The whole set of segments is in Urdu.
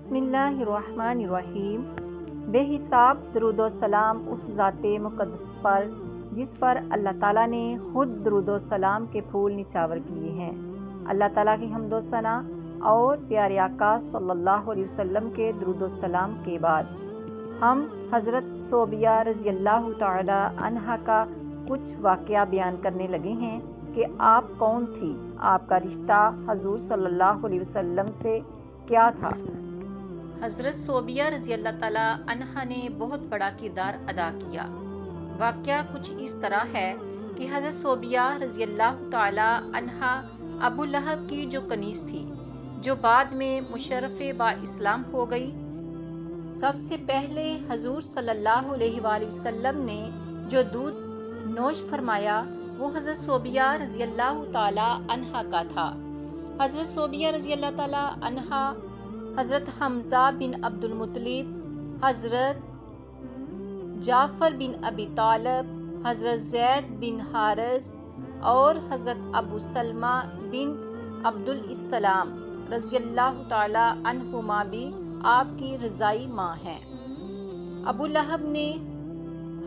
بسم اللہ الرحمن الرحیم۔ بے حساب درود و سلام اس ذات مقدس پر جس پر اللہ تعالیٰ نے خود درود و سلام کے پھول نچھاور کیے ہیں۔ اللہ تعالیٰ کی حمد و ثنا اور پیارے آقا صلی اللہ علیہ وسلم کے درود و سلام کے بعد ہم حضرت صوبیہ رضی اللہ تعالی عنہا کا کچھ واقعہ بیان کرنے لگے ہیں کہ آپ کون تھی، آپ کا رشتہ حضور صلی اللہ علیہ وسلم سے کیا تھا۔ حضرت صوبیہ رضی اللہ تعالیٰ عنہا نے بہت بڑا کردار ادا کیا۔ واقعہ کچھ اس طرح ہے کہ حضرت صوبیہ رضی اللہ تعالیٰ عنہا ابو لہب کی جو کنیز تھی، جو بعد میں مشرف با اسلام ہو گئی، سب سے پہلے حضور صلی اللہ علیہ وآلہ وسلم نے جو دودھ نوش فرمایا وہ حضرت صوبیہ رضی اللہ تعالیٰ عنہا کا تھا۔ حضرت صوبیہ رضی اللہ تعالیٰ عنہا حضرت حمزہ بن عبد المطلب، حضرت جعفر بن ابی طالب، حضرت زید بن حارث اور حضرت ابو سلمہ بن عبد السلام رضی اللہ تعالی عنہما بھی آپ کی رضائی ماں ہیں۔ ابو لہب نے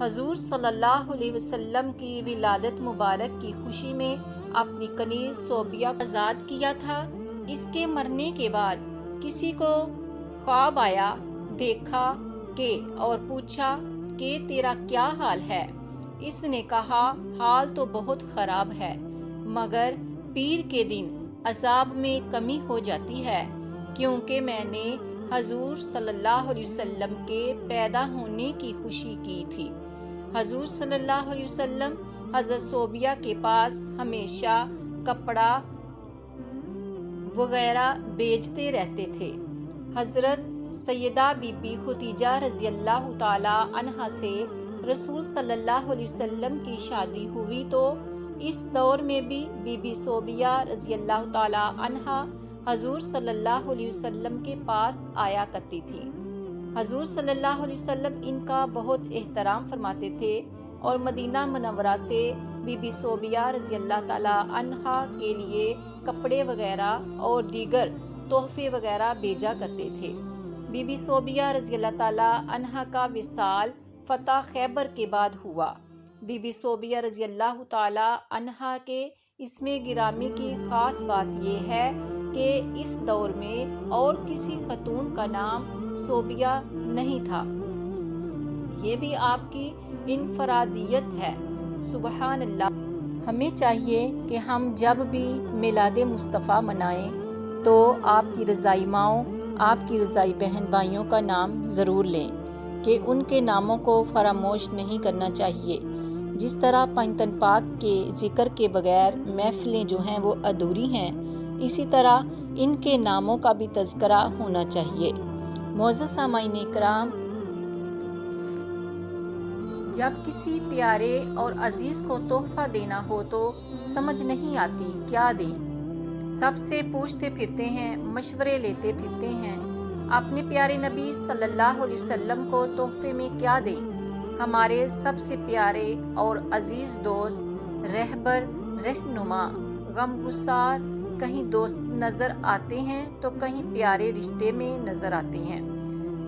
حضور صلی اللہ علیہ وسلم کی ولادت مبارک کی خوشی میں اپنی کنیز صوبیہ آزاد کیا تھا۔ اس کے مرنے کے بعد کسی کو خواب آیا، دیکھا کہ اور پوچھا کہ تیرا کیا حال ہے؟ اس نے کہا حال تو بہت خراب ہے، مگر پیر کے دن عذاب میں کمی ہو جاتی ہے، کیونکہ میں نے حضور صلی اللہ علیہ وسلم کے پیدا ہونے کی خوشی کی تھی۔ حضور صلی اللہ علیہ وسلم حضرت صوبیہ کے پاس ہمیشہ کپڑا وغیرہ بیچتے رہتے تھے۔ حضرت سیدہ بی بی خدیجہ رضی اللہ تعالی عنہا سے رسول صلی اللہ علیہ وسلم کی شادی ہوئی تو اس دور میں بھی بی بی صوبیہ رضی اللہ تعالی عنہا حضور صلی اللہ علیہ وسلم کے پاس آیا کرتی تھی۔ حضور صلی اللہ علیہ وسلم ان کا بہت احترام فرماتے تھے اور مدینہ منورہ سے بی بی صوبیہ رضی اللہ تعالی عنہا کے لیے کپڑے وغیرہ اور دیگر تحفے وغیرہ بھیجا کرتے تھے۔ بی بی صوبیہ رضی اللہ تعالی عنہا کا وصال فتح خیبر کے بعد ہوا۔ بی بی صوبیہ رضی اللہ تعالی عنہا کے اسم گرامی کی خاص بات یہ ہے کہ اس دور میں اور کسی خاتون کا نام صوبیہ نہیں تھا، یہ بھی آپ کی انفرادیت ہے۔ سبحان اللہ۔ ہمیں چاہیے کہ ہم جب بھی میلاد مصطفیٰ منائیں تو آپ کی رضائی ماؤں، آپ کی رضائی بہن بھائیوں کا نام ضرور لیں، کہ ان کے ناموں کو فراموش نہیں کرنا چاہیے۔ جس طرح پنجتن پاک کے ذکر کے بغیر محفلیں جو ہیں وہ ادھوری ہیں، اسی طرح ان کے ناموں کا بھی تذکرہ ہونا چاہیے۔ معزز سامعین کرام، جب کسی پیارے اور عزیز کو تحفہ دینا ہو تو سمجھ نہیں آتی کیا دیں۔ سب سے پوچھتے پھرتے ہیں، مشورے لیتے پھرتے ہیں، اپنے پیارے نبی صلی اللہ علیہ وسلم کو تحفے میں کیا دیں۔ ہمارے سب سے پیارے اور عزیز دوست، رہبر، رہنما، غم گسار، کہیں دوست نظر آتے ہیں تو کہیں پیارے رشتے میں نظر آتے ہیں۔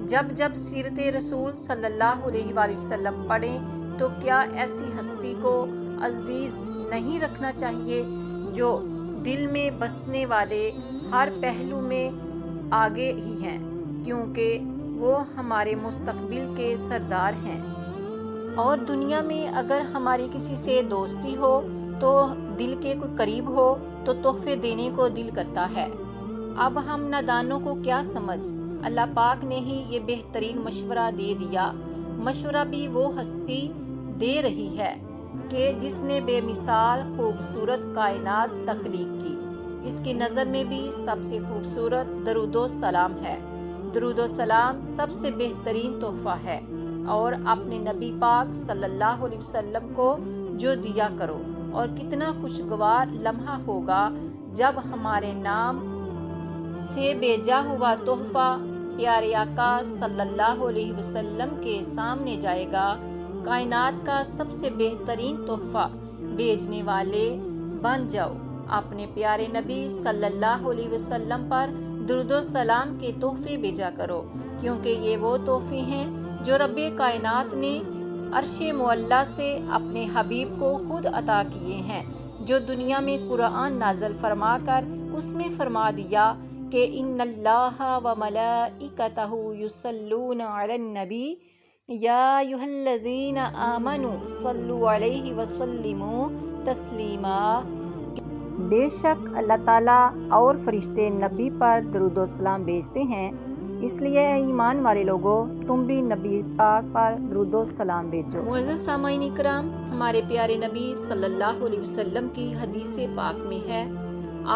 جب جب سیرت رسول صلی اللہ علیہ وآلہ وسلم پڑھیں تو کیا ایسی ہستی کو عزیز نہیں رکھنا چاہیے جو دل میں بسنے والے ہر پہلو میں آگے ہی ہیں، کیونکہ وہ ہمارے مستقبل کے سردار ہیں۔ اور دنیا میں اگر ہماری کسی سے دوستی ہو تو دل کے کوئی قریب ہو تو تحفے دینے کو دل کرتا ہے۔ اب ہم نادانوں کو کیا سمجھ، اللہ پاک نے ہی یہ بہترین مشورہ دے دیا۔ مشورہ بھی وہ ہستی دے رہی ہے کہ جس نے بے مثال خوبصورت کائنات تخلیق کی، اس کی نظر میں بھی سب سے خوبصورت درود و سلام ہے۔ درود و سلام سب سے بہترین تحفہ ہے، اور اپنے نبی پاک صلی اللہ علیہ وسلم کو جو دیا کرو، اور کتنا خوشگوار لمحہ ہوگا جب ہمارے نام سے بھیجا ہوا تحفہ پیارے آقا صلی اللہ علیہ وسلم کے سامنے جائے گا۔ کائنات کا سب سے بہترین تحفہ بھیجنے والے بن جاؤ۔ اپنے پیارے نبی صلی اللہ علیہ وسلم پر درود و سلام کے تحفے بھیجا کرو، کیونکہ یہ وہ تحفے ہیں جو رب کائنات نے عرش معلیٰ سے اپنے حبیب کو خود عطا کیے ہیں، جو دنیا میں قرآن نازل فرما کر اس میں فرما دیا کہ ان اللہ و ملائکتہ یصلون علی النبی یا ایھا الذین آمنوا صلوا علیہ وسلموا تسلیما۔ بے شک اللہ تعالیٰ اور فرشتے نبی پر درود و سلام بھیجتے ہیں، اس لیے اے ایمان والے لوگوں تم بھی نبی پاک پر درود و سلام بھیجو۔ معزز سامعین اکرام، ہمارے پیارے نبی صلی اللہ علیہ وسلم کی حدیث پاک میں ہے،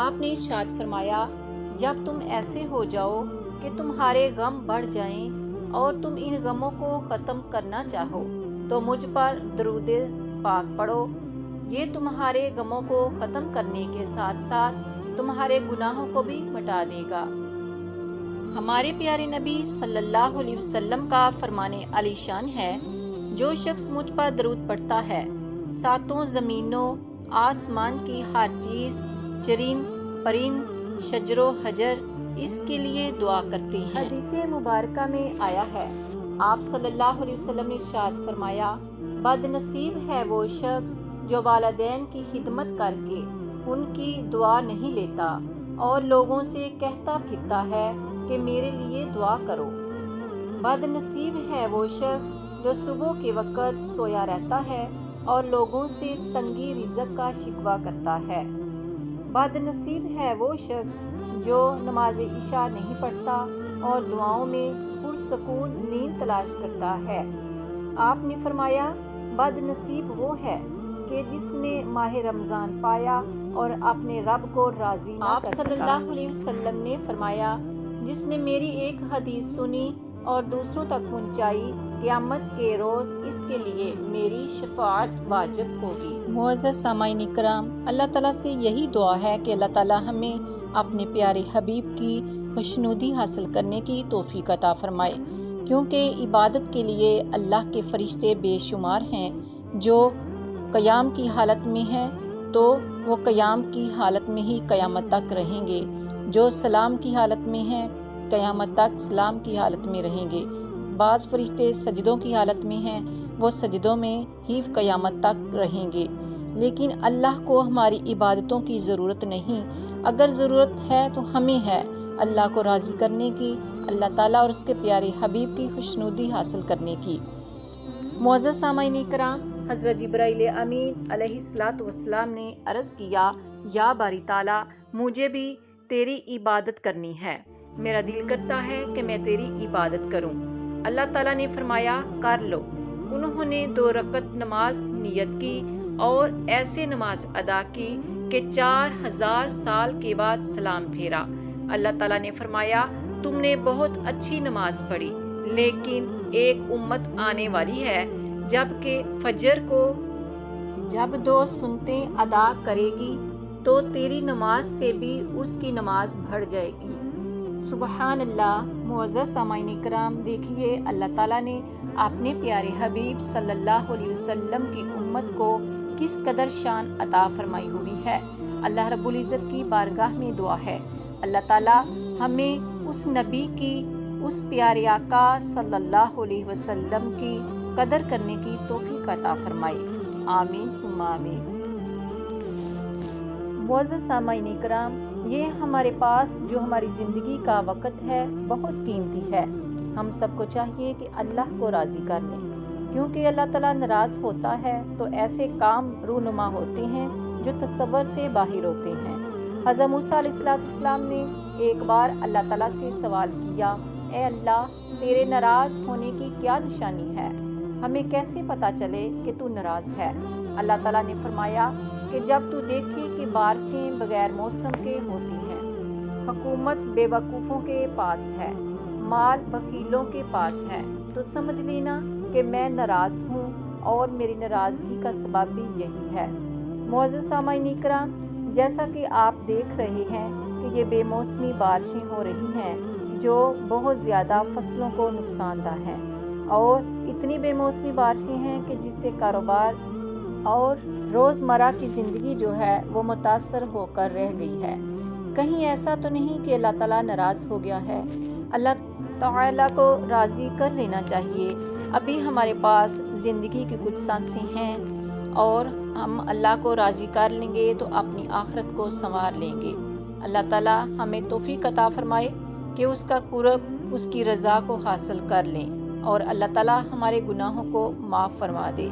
آپ نے ارشاد فرمایا، جب تم ایسے ہو جاؤ کہ تمہارے غم بڑھ جائیں اور تم ان غموں کو ختم کرنا چاہو تو مجھ پر درود پاک پڑھو، یہ تمہارے غموں کو ختم کرنے کے ساتھ ساتھ تمہارے گناہوں کو بھی مٹا دے گا۔ ہمارے پیارے نبی صلی اللہ علیہ وسلم کا فرمان علی شان ہے، جو شخص مجھ پر درود پڑھتا ہے، ساتوں زمینوں آسمان کی ہر چیز، چرند پرند شجر و حجر اس کے لیے دعا کرتے ہیں۔ حدیث مبارکہ میں آیا ہے، آپ صلی اللہ علیہ وسلم نے ارشاد فرمایا، بد نصیب ہے وہ شخص جو والدین کی خدمت کر کے ان کی دعا نہیں لیتا اور لوگوں سے کہتا پھرتا ہے کہ میرے لیے دعا کرو۔ بد نصیب ہے وہ شخص جو صبح کے وقت سویا رہتا ہے اور لوگوں سے تنگی رزق کا شکوہ کرتا ہے۔ بد نصیب ہے وہ شخص جو نماز عشاء نہیں پڑھتا اور دعاؤں میں پرسکون نیند تلاش کرتا ہے۔ آپ نے فرمایا، بد نصیب وہ ہے کہ جس نے ماہ رمضان پایا اور اپنے رب کو راضی نہ آپ کر سکا۔ صلی اللہ علیہ وسلم نے فرمایا، جس نے میری ایک حدیث سنی اور دوسروں تک پہنچائی، قیامت کے روز اس کے لیے میری شفاعت واجب ہوگی۔ معزز سامعین اکرام، اللہ تعالیٰ سے یہی دعا ہے کہ اللہ تعالیٰ ہمیں اپنے پیارے حبیب کی خوشنودی حاصل کرنے کی توفیق عطا فرمائے، کیونکہ عبادت کے لیے اللہ کے فرشتے بے شمار ہیں، جو قیام کی حالت میں ہیں تو وہ قیام کی حالت میں ہی قیامت تک رہیں گے، جو سلام کی حالت میں ہیں قیامت تک سلام کی حالت میں رہیں گے، بعض فرشتے سجدوں کی حالت میں ہیں، وہ سجدوں میں ہی قیامت تک رہیں گے۔ لیکن اللہ کو ہماری عبادتوں کی ضرورت نہیں، اگر ضرورت ہے تو ہمیں ہے اللہ کو راضی کرنے کی، اللہ تعالیٰ اور اس کے پیارے حبیب کی خوشنودی حاصل کرنے کی۔ معزز سامعین کرام، حضرت جبرائیل امین علیہ السلام نے عرض کیا، یا باری تعالیٰ مجھے بھی تیری عبادت کرنی ہے، میرا دل کرتا ہے کہ میں تیری عبادت کروں۔ اللہ تعالیٰ نے فرمایا، کر لو۔ انہوں نے 2 رکعت نماز نیت کی اور ایسے نماز ادا کی کہ 4000 سال کے بعد سلام پھیرا۔ اللہ تعالیٰ نے فرمایا، تم نے بہت اچھی نماز پڑھی، لیکن ایک امت آنے والی ہے جبکہ فجر کو جب 2 سنتیں ادا کرے گی تو تیری نماز سے بھی اس کی نماز بڑھ جائے گی۔ سبحان اللہ۔ معزز سامعین کرام، دیکھیے اللہ تعالیٰ نے اپنے پیارے حبیب صلی اللہ علیہ وسلم کی امت کو کس قدر شان عطا فرمائی ہوئی ہے۔ اللہ رب العزت کی بارگاہ میں دعا ہے، اللہ تعالیٰ ہمیں اس نبی کی، اس پیارے آقا صلی اللہ علیہ وسلم کی قدر کرنے کی توفیق عطا فرمائے۔ آمین ثم آمین۔ معزز سامعین کرام، یہ ہمارے پاس جو ہماری زندگی کا وقت ہے بہت قیمتی ہے۔ ہم سب کو چاہیے کہ اللہ کو راضی کر لیں، کیونکہ اللہ تعالیٰ ناراض ہوتا ہے تو ایسے کام رونما ہوتے ہیں جو تصور سے باہر ہوتے ہیں۔ حضرت موسیٰ علیہ السلام نے ایک بار اللہ تعالیٰ سے سوال کیا، اے اللہ، تیرے ناراض ہونے کی کیا نشانی ہے؟ ہمیں کیسے پتہ چلے کہ تو ناراض ہے؟ اللہ تعالیٰ نے فرمایا کہ جب تو دیکھے کہ بارشیں بغیر موسم کے ہوتی ہیں، حکومت بے وقوفوں کے پاس ہے، مال بخیلوں کے پاس ہے، تو سمجھ لینا کہ میں ناراض ہوں اور میری ناراضگی کا سبب بھی یہی ہے۔ معزز سامعین کرام، جیسا کہ آپ دیکھ رہے ہیں کہ یہ بے موسمی بارشیں ہو رہی ہیں جو بہت زیادہ فصلوں کو نقصان دہ ہیں، اور اتنی بے موسمی بارشیں ہیں کہ جس سے کاروبار اور روزمرہ کی زندگی جو ہے وہ متاثر ہو کر رہ گئی ہے۔ کہیں ایسا تو نہیں کہ اللہ تعالیٰ ناراض ہو گیا ہے؟ اللہ تعالیٰ کو راضی کر لینا چاہیے۔ ابھی ہمارے پاس زندگی کی کچھ سانسیں ہیں اور ہم اللہ کو راضی کر لیں گے تو اپنی آخرت کو سنوار لیں گے۔ اللہ تعالیٰ ہمیں توفیق عطا فرمائے کہ اس کا قرب، اس کی رضا کو حاصل کر لیں، اور اللہ تعالیٰ ہمارے گناہوں کو معاف فرما دے۔